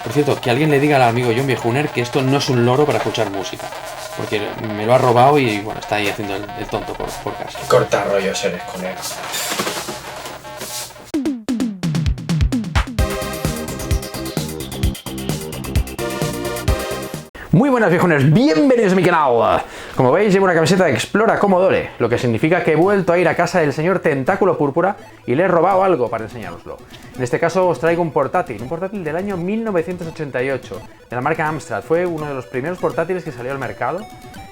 Por cierto, que alguien le diga al amigo John Viejuner que esto no es un loro para escuchar música, porque me lo ha robado y bueno, está ahí haciendo el tonto por casa. Corta rollos eres con él. Muy buenas viejones, bienvenidos a mi canal. Como veis llevo una camiseta de Explora Commodore, lo que significa que he vuelto a ir a casa del señor Tentáculo Púrpura y le he robado algo para enseñároslo. En este caso os traigo un portátil del año 1988, de la marca Amstrad. Fue uno de los primeros portátiles que salió al mercado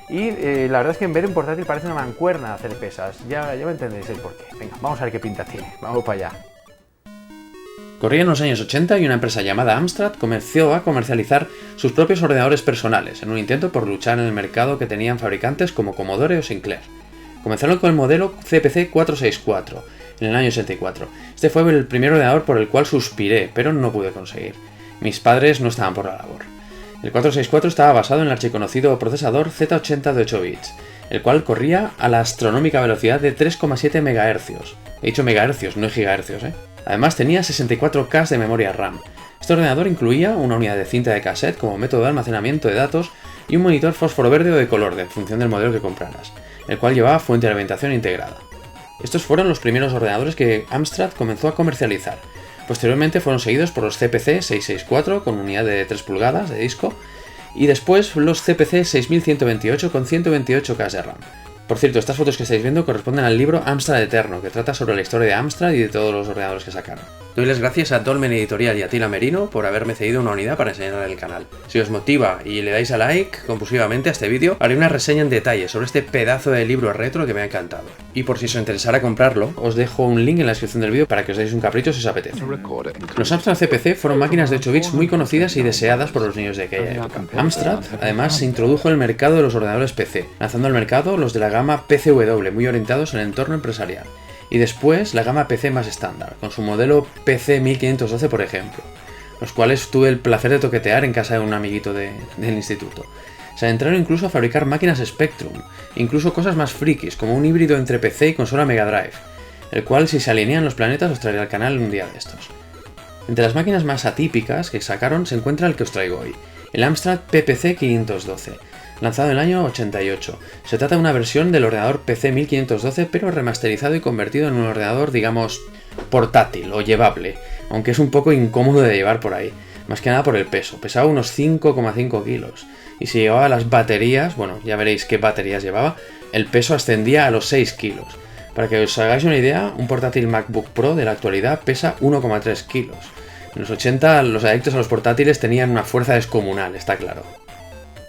y la verdad es que en vez de un portátil parece una mancuerna de hacer pesas. Ya me entendéis el porqué. Venga, vamos a ver qué pinta tiene, vamos para allá. Corrían los años 80 y una empresa llamada Amstrad comenzó a comercializar sus propios ordenadores personales, en un intento por luchar en el mercado que tenían fabricantes como Commodore o Sinclair. Comenzaron con el modelo CPC 464, en el año 84. Este fue el primer ordenador por el cual suspiré, pero no pude conseguir. Mis padres no estaban por la labor. El 464 estaba basado en el archiconocido procesador Z80 de 8 bits, el cual corría a la astronómica velocidad de 3,7 MHz. He dicho megahercios, no gigahercios, Además tenía 64K de memoria RAM. Este ordenador incluía una unidad de cinta de cassette como método de almacenamiento de datos y un monitor fósforo verde o de color, en función del modelo que compraras, el cual llevaba fuente de alimentación integrada. Estos fueron los primeros ordenadores que Amstrad comenzó a comercializar. Posteriormente fueron seguidos por los CPC 664 con unidad de 3 pulgadas de disco y después los CPC 6128 con 128K de RAM. Por cierto, estas fotos que estáis viendo corresponden al libro Amstrad Eterno, que trata sobre la historia de Amstrad y de todos los ordenadores que sacaron. Doy las gracias a Dolmen Editorial y a Tila Merino por haberme cedido una unidad para enseñar en el canal. Si os motiva y le dais a like compulsivamente a este vídeo, haré una reseña en detalle sobre este pedazo de libro retro que me ha encantado. Y por si os interesara comprarlo, os dejo un link en la descripción del vídeo para que os deis un capricho si os apetece. Los Amstrad CPC fueron máquinas de 8 bits muy conocidas y deseadas por los niños de aquella época. Amstrad, además, se introdujo en el mercado de los ordenadores PC, lanzando al mercado los de la gama PCW, muy orientados al entorno empresarial. Y después la gama PC más estándar, con su modelo PC 1512 por ejemplo, los cuales tuve el placer de toquetear en casa de un amiguito del instituto. Se adentraron incluso a fabricar máquinas Spectrum, incluso cosas más frikis, como un híbrido entre PC y consola Mega Drive, el cual si se alinean los planetas os traeré al canal un día de estos. Entre las máquinas más atípicas que sacaron se encuentra el que os traigo hoy, el Amstrad PPC 512, lanzado en el año 88. Se trata de una versión del ordenador PC 1512, pero remasterizado y convertido en un ordenador, digamos, portátil o llevable, aunque es un poco incómodo de llevar por ahí, más que nada por el peso. Pesaba unos 5,5 kilos, y si llevaba las baterías, bueno, ya veréis qué baterías llevaba, el peso ascendía a los 6 kilos. Para que os hagáis una idea, un portátil MacBook Pro de la actualidad pesa 1,3 kilos. En los 80 los adictos a los portátiles tenían una fuerza descomunal, está claro.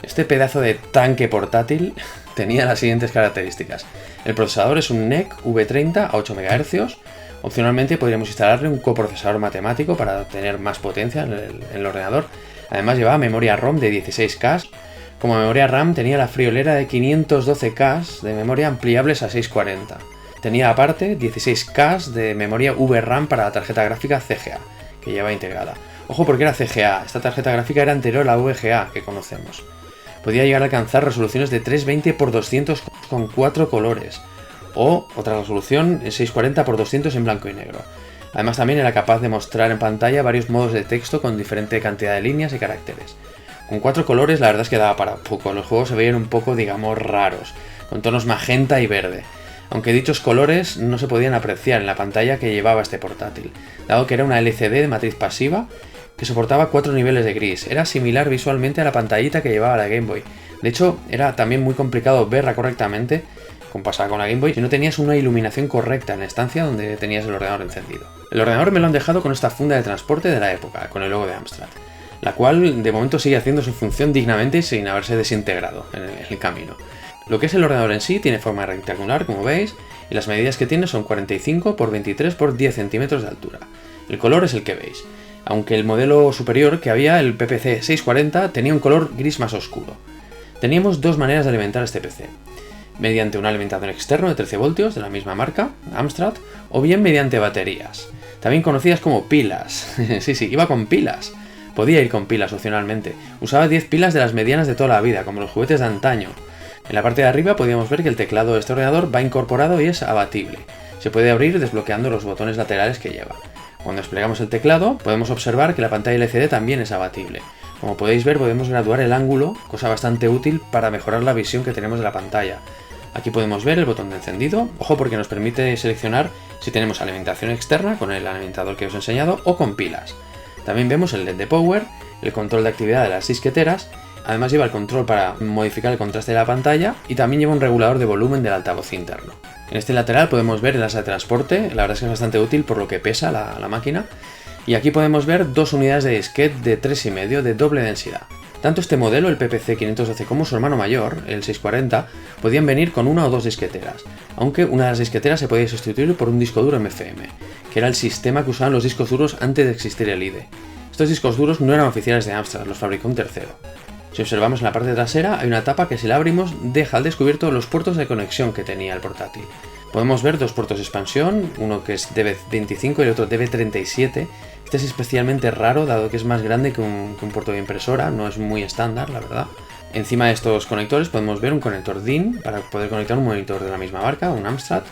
Este pedazo de tanque portátil tenía las siguientes características. El procesador es un NEC V30 a 8 MHz. Opcionalmente podríamos instalarle un coprocesador matemático para tener más potencia en el ordenador. Además llevaba memoria ROM de 16K. Como memoria RAM tenía la friolera de 512K de memoria ampliables a 640. Tenía aparte 16K de memoria VRAM para la tarjeta gráfica CGA, que lleva integrada. Ojo porque era CGA, esta tarjeta gráfica era anterior a la VGA que conocemos. Podía llegar a alcanzar resoluciones de 320x200 con 4 colores, o otra resolución 640x200 en blanco y negro. Además también era capaz de mostrar en pantalla varios modos de texto con diferente cantidad de líneas y caracteres. Con 4 colores la verdad es que daba para poco, los juegos se veían un poco, digamos, raros, con tonos magenta y verde, aunque dichos colores no se podían apreciar en la pantalla que llevaba este portátil, dado que era una LCD de matriz pasiva que soportaba 4 niveles de gris. Era similar visualmente a la pantallita que llevaba la Game Boy. De hecho, era también muy complicado verla correctamente, como pasaba con la Game Boy, si no tenías una iluminación correcta en la estancia donde tenías el ordenador encendido. El ordenador me lo han dejado con esta funda de transporte de la época, con el logo de Amstrad, la cual de momento sigue haciendo su función dignamente y sin haberse desintegrado en el camino. Lo que es el ordenador en sí tiene forma rectangular, como veis, y las medidas que tiene son 45 x 23 x 10 centímetros de altura. El color es el que veis, aunque el modelo superior que había, el PPC 640, tenía un color gris más oscuro. Teníamos dos maneras de alimentar este PC. Mediante un alimentador externo de 13 voltios de la misma marca, Amstrad, o bien mediante baterías, también conocidas como pilas. Sí, iba con pilas. Podía ir con pilas opcionalmente. Usaba 10 pilas de las medianas de toda la vida, como los juguetes de antaño. En la parte de arriba podíamos ver que el teclado de este ordenador va incorporado y es abatible. Se puede abrir desbloqueando los botones laterales que lleva. Cuando desplegamos el teclado, podemos observar que la pantalla LCD también es abatible. Como podéis ver, podemos graduar el ángulo, cosa bastante útil para mejorar la visión que tenemos de la pantalla. Aquí podemos ver el botón de encendido, ojo porque nos permite seleccionar si tenemos alimentación externa con el alimentador que os he enseñado o con pilas. También vemos el LED de power, el control de actividad de las disqueteras, además lleva el control para modificar el contraste de la pantalla y también lleva un regulador de volumen del altavoz interno. En este lateral podemos ver el asa de transporte, la verdad es que es bastante útil por lo que pesa la máquina. Y aquí podemos ver dos unidades de disquete de 3,5 de doble densidad. Tanto este modelo, el PPC 512, como su hermano mayor, el 640, podían venir con una o dos disqueteras, aunque una de las disqueteras se podía sustituir por un disco duro MFM, que era el sistema que usaban los discos duros antes de existir el IDE. Estos discos duros no eran oficiales de Amstrad, los fabricó un tercero. Si observamos en la parte trasera hay una tapa que si la abrimos deja al descubierto los puertos de conexión que tenía el portátil. Podemos ver dos puertos de expansión, uno que es DB25 y el otro DB37. Este es especialmente raro dado que es más grande que un puerto de impresora, no es muy estándar la verdad. Encima de estos conectores podemos ver un conector DIN para poder conectar un monitor de la misma marca, un Amstrad,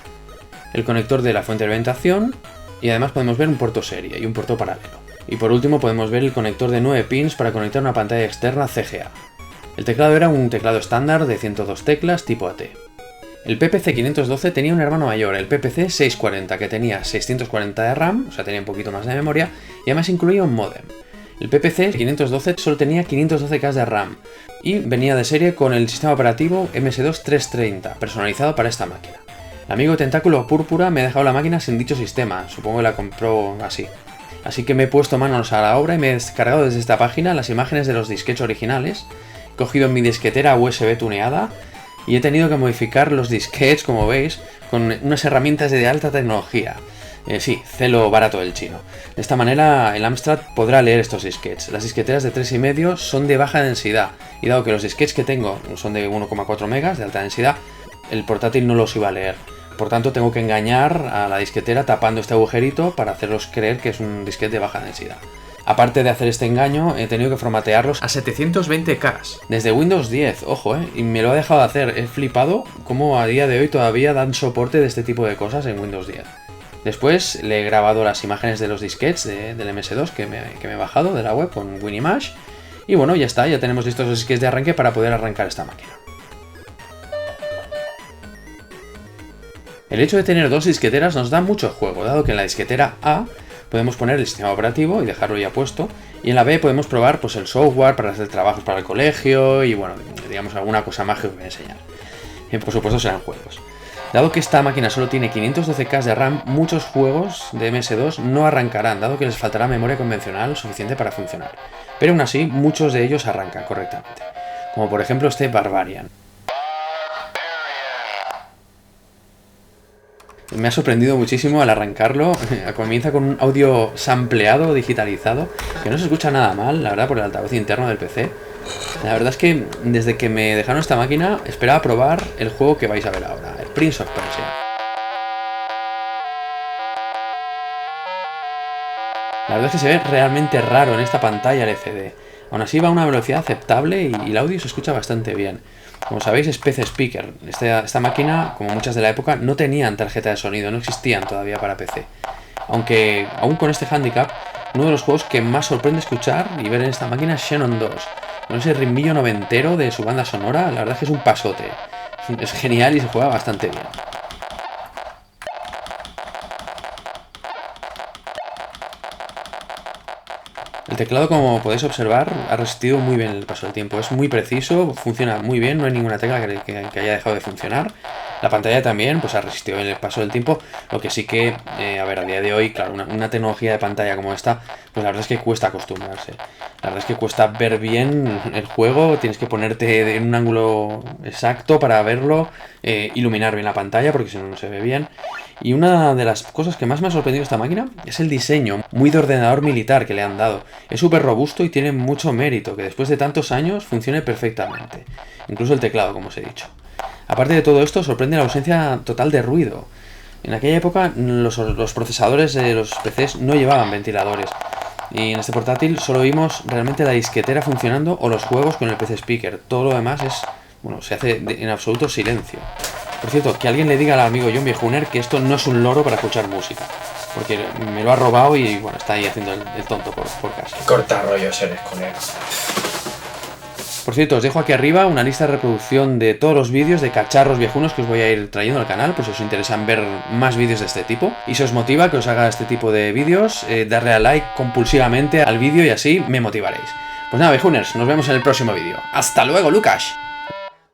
el conector de la fuente de alimentación y además podemos ver un puerto serie y un puerto paralelo. Y por último podemos ver el conector de 9 pins para conectar una pantalla externa CGA. El teclado era un teclado estándar de 102 teclas tipo AT. El PPC 512 tenía un hermano mayor, el PPC 640, que tenía 640 de RAM, o sea tenía un poquito más de memoria, y además incluía un módem. El PPC 512 solo tenía 512K de RAM, y venía de serie con el sistema operativo MS2 330, personalizado para esta máquina. El amigo Tentáculo Púrpura me ha dejado la máquina sin dicho sistema, supongo que la compró así. Así que me he puesto manos a la obra y me he descargado desde esta página las imágenes de los disquetes originales, he cogido mi disquetera USB tuneada, y he tenido que modificar los disquetes, como veis, con unas herramientas de alta tecnología. Sí, celo barato del chino. De esta manera el Amstrad podrá leer estos disquetes. Las disqueteras de 3,5 son de baja densidad, y dado que los disquetes que tengo son de 1,4 megas de alta densidad, el portátil no los iba a leer. Por tanto, tengo que engañar a la disquetera tapando este agujerito para hacerlos creer que es un disquete de baja densidad. Aparte de hacer este engaño, he tenido que formatearlos a 720K. Desde Windows 10, ojo, y me lo ha dejado hacer. He flipado cómo a día de hoy todavía dan soporte de este tipo de cosas en Windows 10. Después le he grabado las imágenes de los disquetes del MS2 que me he bajado de la web con WinImage. Y bueno, ya está, ya tenemos listos los disquetes de arranque para poder arrancar esta máquina. El hecho de tener dos disqueteras nos da mucho juego, dado que en la disquetera A podemos poner el sistema operativo y dejarlo ya puesto, y en la B podemos probar pues, el software para hacer trabajos para el colegio y bueno, digamos alguna cosa más que os voy a enseñar. Por supuesto serán juegos. Dado que esta máquina solo tiene 512K de RAM, muchos juegos de MS2 no arrancarán, dado que les faltará memoria convencional suficiente para funcionar. Pero aún así, muchos de ellos arrancan correctamente, como por ejemplo este Barbarian. Me ha sorprendido muchísimo al arrancarlo. Comienza con un audio sampleado, digitalizado, que no se escucha nada mal, la verdad, por el altavoz interno del PC. La verdad es que desde que me dejaron esta máquina esperaba probar el juego que vais a ver ahora, el Prince of Persia. La verdad es que se ve realmente raro en esta pantalla LCD. Aún así va a una velocidad aceptable y el audio se escucha bastante bien. Como sabéis es PC Speaker. Esta máquina, como muchas de la época, no tenían tarjeta de sonido, no existían todavía para PC. Aunque, aún con este handicap, uno de los juegos que más sorprende escuchar y ver en esta máquina es Xenon 2. Con ese rimbillo noventero de su banda sonora, la verdad es que es un pasote. Es genial y se juega bastante bien. El teclado, como podéis observar, ha resistido muy bien el paso del tiempo. Es muy preciso, funciona muy bien, no hay ninguna tecla que haya dejado de funcionar. La pantalla también pues ha resistido el paso del tiempo, lo que sí que, a día de hoy, claro, una tecnología de pantalla como esta, pues la verdad es que cuesta acostumbrarse. La verdad es que cuesta ver bien el juego, tienes que ponerte en un ángulo exacto para verlo, iluminar bien la pantalla porque si no, no se ve bien. Y una de las cosas que más me ha sorprendido esta máquina es el diseño, muy de ordenador militar que le han dado. Es súper robusto y tiene mucho mérito, que después de tantos años funcione perfectamente. Incluso el teclado, como os he dicho. Aparte de todo esto, sorprende la ausencia total de ruido. En aquella época los procesadores de los PCs no llevaban ventiladores. Y en este portátil solo vimos realmente la disquetera funcionando o los juegos con el PC Speaker. Todo lo demás es, bueno, se hace en absoluto silencio. Por cierto, que alguien le diga al amigo John Viejuner que esto no es un loro para escuchar música. Porque me lo ha robado y bueno, está ahí haciendo el tonto por casa. Corta rollos eres con él. Por cierto, os dejo aquí arriba una lista de reproducción de todos los vídeos de cacharros viejunos que os voy a ir trayendo al canal, por si os interesan ver más vídeos de este tipo. Y si os motiva que os haga este tipo de vídeos, darle a like compulsivamente al vídeo y así me motivaréis. Pues nada, viejuners, nos vemos en el próximo vídeo. ¡Hasta luego, Lucas!